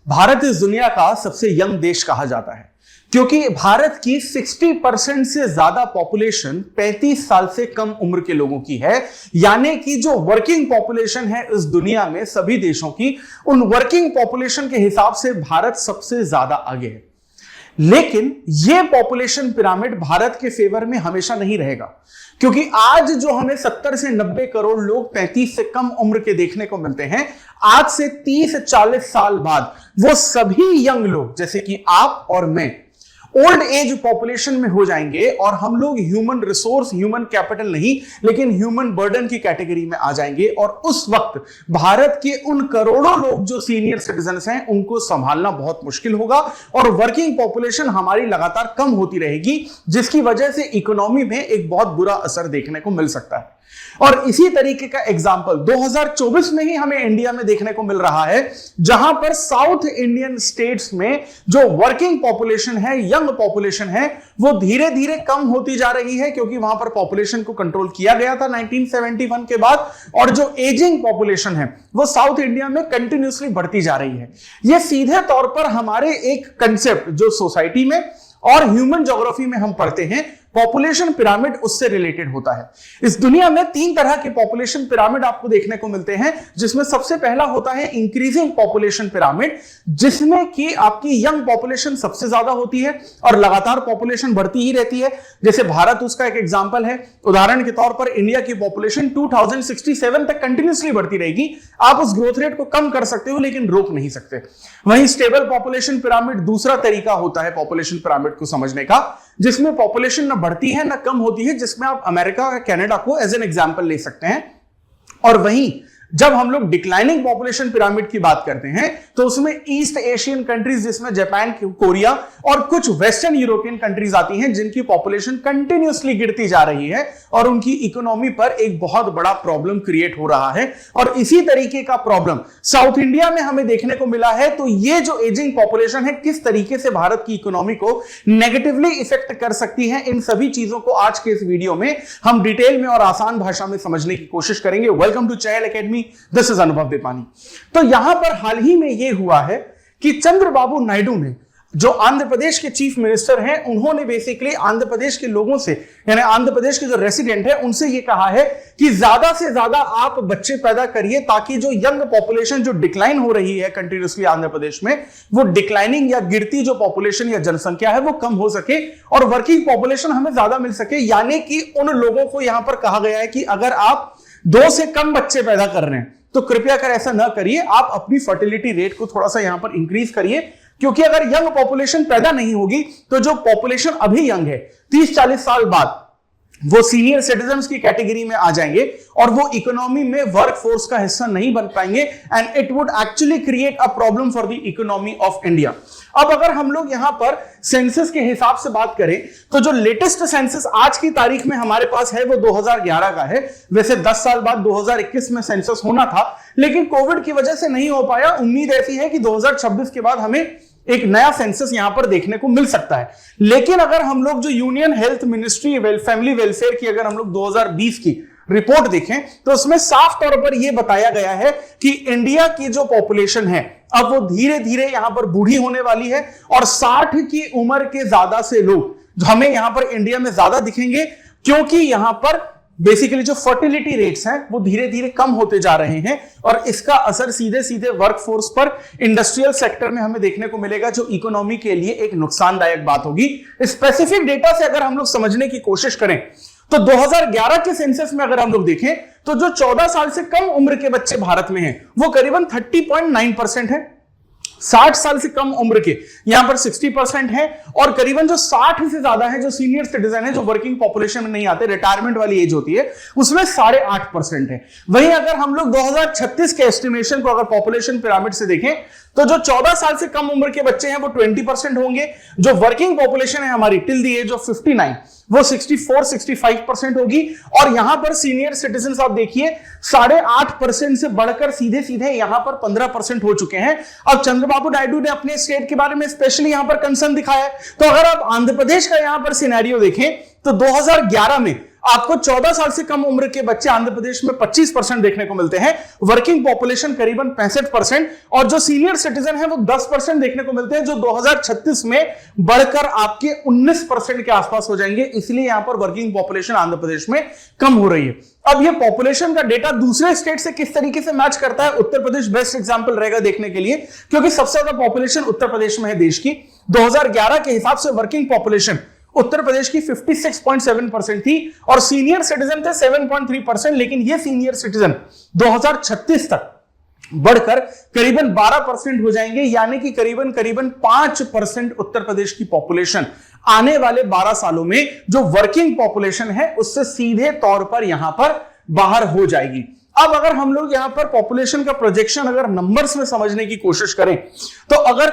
भारत इस दुनिया का सबसे यंग देश कहा जाता है क्योंकि भारत की 60% से ज्यादा पॉपुलेशन 35 साल से कम उम्र के लोगों की है। यानी कि जो वर्किंग पॉपुलेशन है इस दुनिया में सभी देशों की, उन वर्किंग पॉपुलेशन के हिसाब से भारत सबसे ज्यादा आगे है। लेकिन यह पॉपुलेशन पिरामिड भारत के फेवर में हमेशा नहीं रहेगा, क्योंकि आज जो हमें 70 से 90 करोड़ लोग 35 से कम उम्र के देखने को मिलते हैं, आज से 30-40 साल बाद वो सभी यंग लोग जैसे कि आप और मैं ओल्ड एज पॉपुलेशन में हो जाएंगे और हम लोग ह्यूमन रिसोर्स, ह्यूमन कैपिटल नहीं लेकिन ह्यूमन बर्डन की कैटेगरी में आ जाएंगे। और उस वक्त भारत के उन करोड़ों लोग जो सीनियर सिटीजन्स हैं उनको संभालना बहुत मुश्किल होगा और वर्किंग पॉपुलेशन हमारी लगातार कम होती रहेगी, जिसकी वजह से इकोनॉमी में एक बहुत बुरा असर देखने को मिल सकता है। और इसी तरीके का एग्जाम्पल 2024 में ही हमें इंडिया में देखने को मिल रहा है, जहां पर साउथ इंडियन स्टेट्स में जो वर्किंग पॉपुलेशन है, यंग पॉपुलेशन है, वो धीरे धीरे कम होती जा रही है, क्योंकि वहां पर पॉपुलेशन को कंट्रोल किया गया था 1971 के बाद। और जो एजिंग पॉपुलेशन है वो साउथ इंडिया में कंटिन्यूसली बढ़ती जा रही है। यह सीधे तौर पर हमारे एक कंसेप्ट जो सोसाइटी में और ह्यूमन ज्योग्राफी में हम पढ़ते हैं, पॉपुलेशन पिरामिड, उससे रिलेटेड होता है। इस दुनिया में 3 तरह के पॉपुलेशन पिरामिड आपको देखने को मिलते हैं, जिसमें सबसे पहला होता है इंक्रीजिंग पॉपुलेशन पिरामिड, जिसमें कि आपकी यंग पॉपुलेशन सबसे ज्यादा होती है और लगातार पॉपुलेशन बढ़ती ही रहती है। जैसे भारत उसका एक एग्जांपल है। उदाहरण के तौर पर इंडिया की पॉपुलेशन 2067 तक कंटिन्यूसली बढ़ती रहेगी। आप उस ग्रोथ रेट को कम कर सकते हो लेकिन रोक नहीं सकते। वहीं स्टेबल पॉपुलेशन पिरामिड दूसरा तरीका होता है पॉपुलेशन पिरामिड को समझने का, जिसमें पॉपुलेशन ना बढ़ती है ना कम होती है, जिसमें आप अमेरिका और कनाडा को एज एन एग्जांपल ले सकते हैं। और वहीं जब हम लोग डिक्लाइनिंग पॉपुलेशन पिरामिड की बात करते हैं तो उसमें ईस्ट एशियन कंट्रीज, जिसमें जापान, कोरिया और कुछ वेस्टर्न यूरोपियन कंट्रीज आती हैं, जिनकी पॉपुलेशन कंटिन्यूसली गिरती जा रही है और उनकी इकोनॉमी पर एक बहुत बड़ा प्रॉब्लम क्रिएट हो रहा है। और इसी तरीके का प्रॉब्लम साउथ इंडिया में हमें देखने को मिला है। तो ये जो एजिंग पॉपुलेशन है किस तरीके से भारत की इकोनॉमी को नेगेटिवली इफेक्ट कर सकती है, इन सभी चीजों को आज के इस वीडियो में हम डिटेल में और आसान भाषा में समझने की कोशिश करेंगे। Welcome to Chahal academy, this is Anubhav Deepani. तो यहां पर हाल ही में यह हुआ है कि चंद्रबाबू नायडू ने, जो आंध्र प्रदेश के चीफ मिनिस्टर हैं, उन्होंने बेसिकली आंध्र प्रदेश के लोगों से, यानी आंध्र प्रदेश के जो रेसिडेंट है उनसे ये कहा है कि ज्यादा से ज्यादा आप बच्चे पैदा करिए, ताकि जो यंग पॉपुलेशन जो डिक्लाइन हो रही है कंटिन्यूसली आंध्र प्रदेश में, वो डिक्लाइनिंग या गिरती जो पॉपुलेशन या जनसंख्या है वो कम हो सके और वर्किंग पॉपुलेशन हमें ज्यादा मिल सके। यानी कि उन लोगों को यहां पर कहा गया है कि अगर आप 2 से कम बच्चे पैदा कर रहे हैं तो कृपया कर ऐसा ना करिए, आप अपनी फर्टिलिटी रेट को थोड़ा सा यहां पर इंक्रीज करिए, क्योंकि अगर यंग पॉपुलेशन पैदा नहीं होगी तो जो पॉपुलेशन अभी यंग है 30-40 साल बाद वो सीनियर सिटीजन्स की कैटेगरी में आ जाएंगे और वो इकोनॉमी में वर्क फोर्स का हिस्सा नहीं बन पाएंगे and it would actually create a problem for the economy of India. अब अगर हम लोग यहां पर सेंसस के हिसाब से बात करें तो जो लेटेस्ट सेंसस आज की तारीख में हमारे पास है वो 2011 का है। वैसे 10 साल बाद 2021 में सेंसस होना था, लेकिन कोविड की वजह से नहीं हो पाया। उम्मीद ऐसी है कि 2026 के बाद हमें एक नया सेंसस यहां पर देखने को मिल सकता है। लेकिन अगर हम लोग जो union health ministry family welfare की अगर हम लोग 2020 की रिपोर्ट देखें तो उसमें साफ तौर पर यह बताया गया है कि इंडिया की जो पॉपुलेशन है अब वो धीरे धीरे यहां पर बूढ़ी होने वाली है और 60 की उम्र के ज्यादा से लोग हमें यहां पर इंडिया में ज्यादा दिखेंगे, क्योंकि यहां पर बेसिकली जो फर्टिलिटी रेट्स हैं वो धीरे धीरे कम होते जा रहे हैं और इसका असर सीधे सीधे वर्कफोर्स पर, इंडस्ट्रियल सेक्टर में हमें देखने को मिलेगा, जो इकोनॉमी के लिए एक नुकसानदायक बात होगी। स्पेसिफिक डेटा से अगर हम लोग समझने की कोशिश करें तो 2011 के सेंसस में अगर हम लोग देखें तो जो 14 साल से कम उम्र के बच्चे भारत में हैं वो करीबन 30.9% है। 60 साल से कम उम्र के यहां पर 60% है और करीबन जो 60 से ज्यादा है, जो सीनियर सिटीजन है, जो वर्किंग पॉपुलेशन में नहीं आते, रिटायरमेंट वाली एज होती है, उसमें 8.5% है। वहीं अगर हम लोग 2036 के एस्टिमेशन को अगर पॉपुलेशन पिरामिड से देखें तो जो 14 साल से कम उम्र के बच्चे हैं वो 20% होंगे। जो वर्किंग पॉपुलेशन है हमारी टिल द एज ऑफ 59 वो 64-65% होगी। और यहां पर सीनियर सिटीजन आप देखिए 8.5% से बढ़कर सीधे सीधे यहां पर 15% हो चुके हैं। अब चंद्रबाबू नायडू ने अपने स्टेट के बारे में स्पेशली यहां पर कंसर्न दिखाया है। तो अगर आप आंध्र प्रदेश का यहां पर सिनेरियो देखें तो 2011 में आपको 14 साल से कम उम्र के बच्चे आंध्र प्रदेश में 25% देखने को मिलते हैं, वर्किंग पॉपुलेशन करीबन 65%, और जो सीनियर सिटीजन है वो 10% देखने को मिलते हैं, जो 2036 में बढ़कर आपके 19% के आसपास हो जाएंगे। इसलिए यहां पर वर्किंग पॉपुलेशन आंध्र प्रदेश में कम हो रही है। अब ये पॉपुलेशन का डेटा दूसरे स्टेट से किस तरीके से मैच करता है, उत्तर प्रदेश बेस्ट एग्जांपल रहेगा देखने के लिए, क्योंकि सबसे ज्यादा पॉपुलेशन उत्तर प्रदेश में है देश की। 2011 के हिसाब से वर्किंग पॉपुलेशन उत्तर प्रदेश की 56.7% थी और सीनियर सिटीजन थे 7.3%, लेकिन ये सीनियर सिटीजन 2036 तक बढ़कर करीबन 12% हो जाएंगे, यानी कि करीबन 5% उत्तर प्रदेश की पॉपुलेशन आने वाले 12 सालों में जो वर्किंग पॉपुलेशन है उससे सीधे तौर पर यहां पर बाहर हो जाएगी। अब अगर हम लोग यहां पर पॉपुलेशन का प्रोजेक्शन अगर नंबर्स में समझने की कोशिश करें, तो अगर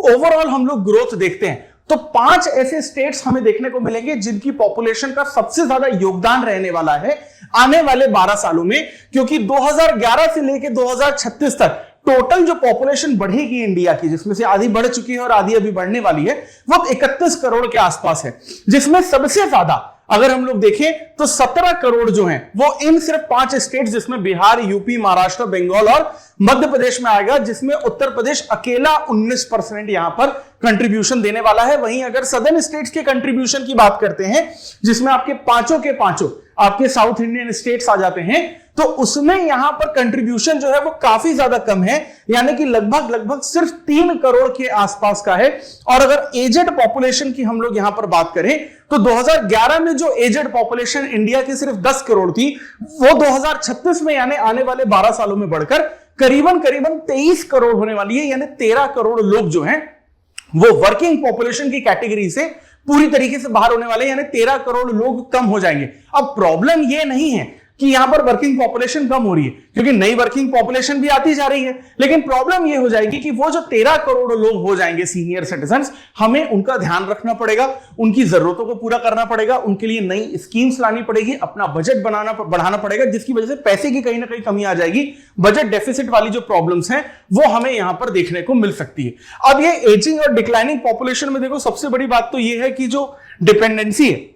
ओवरऑल हम लोग ग्रोथ देखते हैं तो 5 ऐसे स्टेट्स हमें देखने को मिलेंगे जिनकी पॉपुलेशन का सबसे ज्यादा योगदान रहने वाला है आने वाले 12 सालों में, क्योंकि 2011 से लेकर 2036 तक टोटल जो पॉपुलेशन बढ़ेगी इंडिया की, जिसमें से आधी बढ़ चुकी है और आधी अभी बढ़ने वाली है, वो 31 करोड़ के आसपास है, जिसमें सबसे ज्यादा अगर हम लोग देखें तो 17 करोड़ जो हैं वो इन सिर्फ 5 स्टेट जिसमें बिहार, यूपी, महाराष्ट्र, बंगाल और मध्य प्रदेश में आएगा, जिसमें उत्तर प्रदेश अकेला 19% यहां पर कंट्रीब्यूशन देने वाला है। वहीं अगर सदर्न स्टेट्स के कंट्रीब्यूशन की बात करते हैं, जिसमें आपके पांचों के पांचों आपके साउथ इंडियन स्टेट्स आ जाते हैं, तो उसमें यहां पर कंट्रीब्यूशन जो है वो काफी ज्यादा कम है, यानी कि लगभग सिर्फ 3 करोड़ के आसपास का है। और अगर एजेड पॉपुलेशन की हम लोग यहां पर बात करें तो 2011 में जो एजेड पॉपुलेशन इंडिया की सिर्फ 10 करोड़ थी, वो 2036 में यानी आने वाले 12 सालों में बढ़कर करीबन 23 करोड़ होने वाली है, यानी 13 करोड़ लोग जो हैं वो वर्किंग पॉपुलेशन की कैटेगरी से पूरी तरीके से बाहर होने वाले, यानी 13 करोड़ लोग कम हो जाएंगे। अब प्रॉब्लम ये नहीं है कि यहां पर वर्किंग पॉपुलेशन कम हो रही है, क्योंकि नई वर्किंग पॉपुलेशन भी आती जा रही है, लेकिन प्रॉब्लम ये हो जाएगी कि वो जो 13 करोड़ लोग हो जाएंगे सीनियर सिटीजन्स, हमें उनका ध्यान रखना पड़ेगा, उनकी जरूरतों को पूरा करना पड़ेगा, उनके लिए नई स्कीम्स लानी पड़ेगी, अपना बजट बढ़ाना पड़ेगा, जिसकी वजह से पैसे की कहीं ना कहीं कमी आ जाएगी। बजट डेफिसिट वाली जो प्रॉब्लम्स हैं वो हमें यहां पर देखने को मिल सकती है। अब ये एजिंग और डिक्लाइनिंग पॉपुलेशन में देखो, सबसे बड़ी बात तो ये है कि जो डिपेंडेंसी है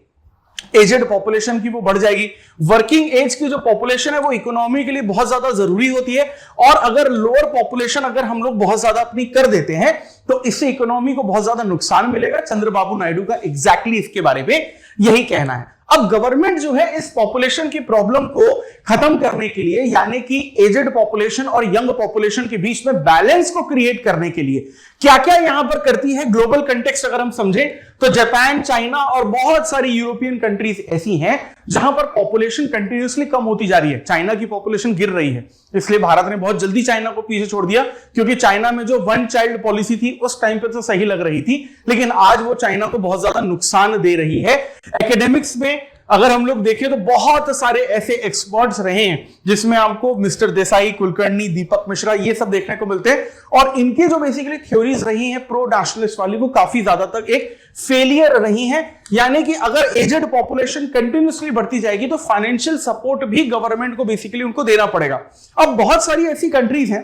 एजेड पॉपुलेशन की वो बढ़ जाएगी। वर्किंग एज की जो पॉपुलेशन है वो इकोनॉमी के लिए बहुत ज्यादा जरूरी होती है, और अगर लोअर पॉपुलेशन अगर हम लोग बहुत ज्यादा अपनी कर देते हैं तो इससे इकोनॉमी को बहुत ज्यादा नुकसान मिलेगा। चंद्रबाबू नायडू का एग्जैक्टली इसके बारे में यही कहना है। अब गवर्नमेंट जो है इस पॉपुलेशन की प्रॉब्लम को खत्म करने के लिए, यानी कि एजेड पॉपुलेशन और यंग पॉपुलेशन के बीच में बैलेंस को क्रिएट करने के लिए क्या क्या यहां पर करती है, ग्लोबल कंटेक्स्ट अगर हम समझें तो जापान, चाइना और बहुत सारी यूरोपियन कंट्रीज ऐसी हैं जहां पर पॉपुलेशन कंटिन्यूअसली कम होती जा रही है। चाइना की पॉपुलेशन गिर रही है, इसलिए भारत ने बहुत जल्दी चाइना को पीछे छोड़ दिया, क्योंकि चाइना में जो 1 चाइल्ड पॉलिसी थी उस टाइम पे तो सही लग रही थी, लेकिन आज वो चाइना को बहुत ज्यादा नुकसान दे रही है। एकेडमिक्स में अगर हम लोग देखें तो बहुत सारे ऐसे एक्सपर्ट्स रहे हैं, जिसमें आपको मिस्टर देसाई, कुलकर्णी, दीपक मिश्रा ये सब देखने को मिलते हैं, और इनकी जो बेसिकली थ्योरीज रही हैं प्रो नेशनलिस्ट वाली, वो काफी ज्यादा तक एक फेलियर रही हैं। यानी कि अगर एजेड पॉपुलेशन कंटिन्यूअसली बढ़ती जाएगी तो फाइनेंशियल सपोर्ट भी गवर्नमेंट को बेसिकली उनको देना पड़ेगा। अब बहुत सारी ऐसी कंट्रीज हैं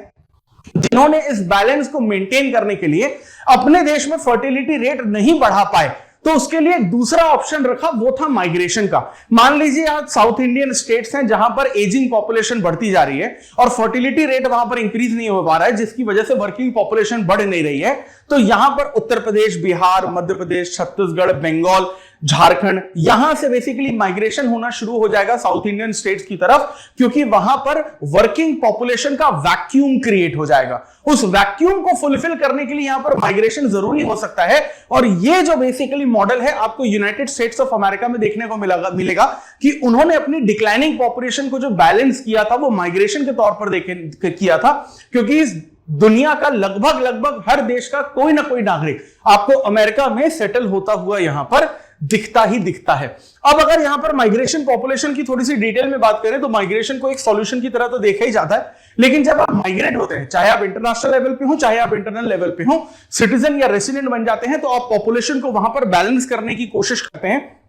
जिन्होंने इस बैलेंस को मेंटेन करने के लिए अपने देश में फर्टिलिटी रेट नहीं बढ़ा पाए, तो उसके लिए एक दूसरा ऑप्शन रखा, वो था माइग्रेशन का। मान लीजिए आज साउथ इंडियन स्टेट्स हैं जहां पर एजिंग पॉपुलेशन बढ़ती जा रही है और फर्टिलिटी रेट वहां पर इंक्रीज नहीं हो पा रहा है, जिसकी वजह से वर्किंग पॉपुलेशन बढ़ नहीं रही है, तो यहां पर उत्तर प्रदेश, बिहार, मध्य प्रदेश, छत्तीसगढ़, बंगाल, झारखंड, यहां से बेसिकली माइग्रेशन होना शुरू हो जाएगा साउथ इंडियन स्टेट्स की तरफ, क्योंकि वहां पर वर्किंग पॉपुलेशन का वैक्यूम क्रिएट हो जाएगा। उस वैक्यूम को फुलफिल करने के लिए यहां पर माइग्रेशन जरूरी हो सकता है, और ये जो बेसिकली मॉडल है आपको यूनाइटेड स्टेट्स ऑफ अमेरिका में देखने को मिलेगा कि उन्होंने अपनी डिक्लाइनिंग पॉपुलेशन को जो बैलेंस किया था वो माइग्रेशन के तौर पर किया था, क्योंकि इस दुनिया का लगभग हर देश का कोई ना कोई नागरिक आपको अमेरिका में सेटल होता हुआ यहां पर दिखता है। अब अगर यहां पर माइग्रेशन पॉपुलेशन की थोड़ी सी डिटेल में बात करें तो माइग्रेशन को एक सॉल्यूशन की तरह तो देखा ही जाता है, लेकिन जब आप माइग्रेट होते हैं, चाहे आप इंटरनेशनल लेवल पे हो चाहे आप इंटरनल लेवल पे हो, सिटीजन या रेसिडेंट बन जाते हैं, तो आप पॉपुलेशन को वहां पर बैलेंस करने की कोशिश करते हैं।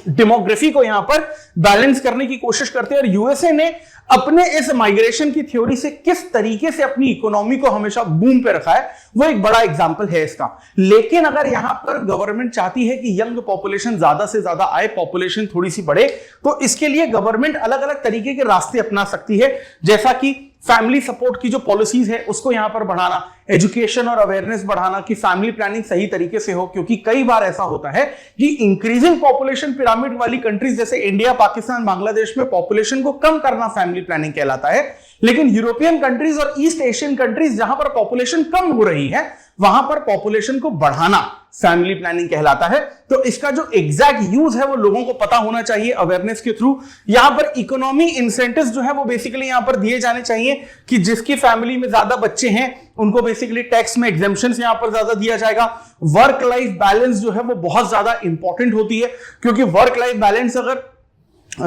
डेमोग्राफी को यहां पर बैलेंस करने की कोशिश करते हैं। और यूएसए ने अपने इस माइग्रेशन की थ्योरी से किस तरीके से अपनी इकोनॉमी को हमेशा बूम पे रखा है, वो एक बड़ा एग्जांपल है इसका। लेकिन अगर यहां पर गवर्नमेंट चाहती है कि यंग पॉपुलेशन ज्यादा से ज्यादा आए, पॉपुलेशन थोड़ी सी बढ़े, तो इसके लिए गवर्नमेंट अलग अलग तरीके के रास्ते अपना सकती है, जैसा कि फैमिली सपोर्ट की जो पॉलिसीज है उसको यहां पर बढ़ाना, एजुकेशन और अवेयरनेस बढ़ाना कि फैमिली प्लानिंग सही तरीके से हो। क्योंकि कई बार ऐसा होता है कि इंक्रीजिंग पॉपुलेशन पिरामिड वाली कंट्रीज जैसे इंडिया, पाकिस्तान, बांग्लादेश में पॉपुलेशन को कम करना फैमिली प्लानिंग कहलाता है, लेकिन यूरोपियन कंट्रीज और ईस्ट एशियन कंट्रीज जहां पर पॉपुलेशन कम हो रही है वहां पर पॉपुलेशन को बढ़ाना फैमिली प्लानिंग कहलाता है। तो इसका जो एग्जैक्ट यूज है वो लोगों को पता होना चाहिए अवेयरनेस के थ्रू। यहां पर इकोनॉमी इंसेंटिव्स जो है वो बेसिकली यहां पर दिए जाने चाहिए कि जिसकी फैमिली में ज्यादा बच्चे हैं उनको बेसिकली टैक्स में एग्जेम्पशंस यहां पर ज्यादा दिया जाएगा। वर्क लाइफ बैलेंस जो है वो बहुत ज्यादा इंपॉर्टेंट होती है, क्योंकि वर्क लाइफ बैलेंस अगर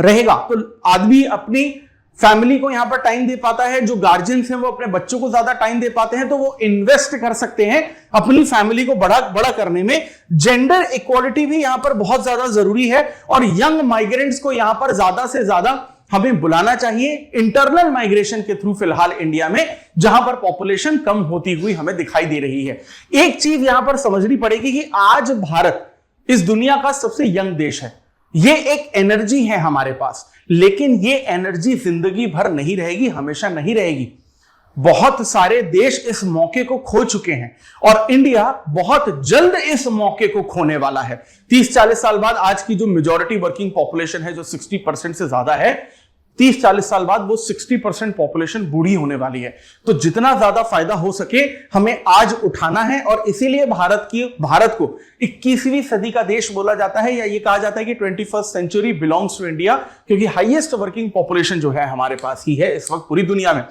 रहेगा तो आदमी अपनी फैमिली को यहां पर टाइम दे पाता है, जो गार्जियंस हैं वो अपने बच्चों को ज्यादा टाइम दे पाते हैं, तो वो इन्वेस्ट कर सकते हैं अपनी फैमिली को बड़ा करने में। जेंडर इक्वालिटी भी यहां पर बहुत ज्यादा जरूरी है और यंग माइग्रेंट्स को यहां पर ज्यादा से ज्यादा हमें बुलाना चाहिए इंटरनल माइग्रेशन के थ्रू। फिलहाल इंडिया में जहां पर पॉपुलेशन कम होती हुई हमें दिखाई दे रही है। एक चीज यहां पर समझनी पड़ेगी कि आज भारत इस दुनिया का सबसे यंग देश है, ये एक एनर्जी है हमारे पास, लेकिन ये एनर्जी जिंदगी भर नहीं रहेगी, हमेशा नहीं रहेगी। बहुत सारे देश इस मौके को खो चुके हैं और इंडिया बहुत जल्द इस मौके को खोने वाला है। 30-40 साल बाद आज की जो मेजॉरिटी वर्किंग पॉपुलेशन है जो 60% से ज्यादा है, 30-40 साल बाद वो 60% पॉपुलेशन बूढ़ी होने वाली है। तो जितना ज्यादा फायदा हो सके हमें आज उठाना है और इसीलिए भारत को 21वीं सदी का देश बोला जाता है, या ये कहा जाता है कि 21st century belongs to India, क्योंकि हाईएस्ट वर्किंग पॉपुलेशन जो है हमारे पास ही है इस वक्त पूरी दुनिया में।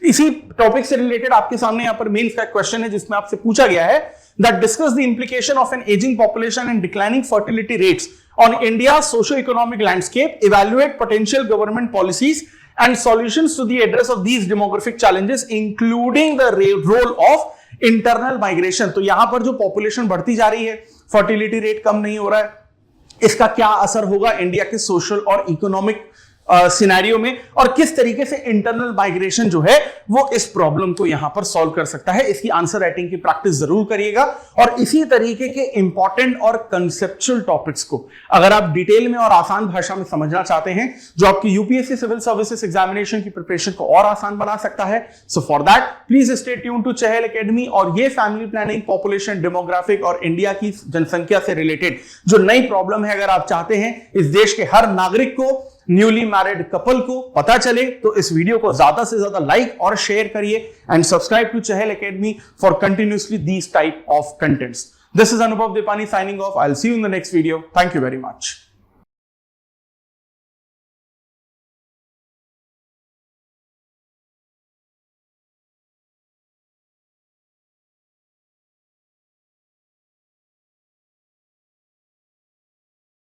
इसी टॉपिक से रिलेटेड आपके सामने यहां पर मेंस का क्वेश्चन है जिसमें आपसे पूछा गया है that discuss the implication of an aging population and declining fertility rates on India's socio-economic landscape, evaluate potential government policies and solutions to the address of these demographic challenges, including the role of internal migration। तो यहां पर जो population बढ़ती जा रही है, fertility rate कम नहीं हो रहा है, इसका क्या असर होगा इंडिया के सोशल और इकोनॉमिक सिनेरियो में, और किस तरीके से इंटरनल माइग्रेशन जो है वो इस प्रॉब्लम को यहां पर सॉल्व कर सकता है। इसकी आंसर राइटिंग की प्रैक्टिस जरूर करिएगा और इसी तरीके के इंपॉर्टेंट और कंसेप्चुअल टॉपिक्स को अगर आप डिटेल में और आसान भाषा में समझना चाहते हैं, जो आपकी यूपीएससी सिविल सर्विसेज एग्जामिनेशन की प्रिपरेशन को और आसान बना सकता है, so for that please stay tune to Chahal academy. और ये फैमिली प्लानिंग, पॉपुलेशन, डेमोग्राफिक और इंडिया की जनसंख्या से रिलेटेड जो नई प्रॉब्लम है, अगर आप चाहते हैं इस देश के हर नागरिक को, न्यूली मैरिड कपल को पता चले, तो इस वीडियो को ज्यादा से ज्यादा लाइक और शेयर करिए and subscribe to Chahal academy for continuously these type of contents. This is Anubhav Deepani signing off. I will see you in the next video. Thank you very much.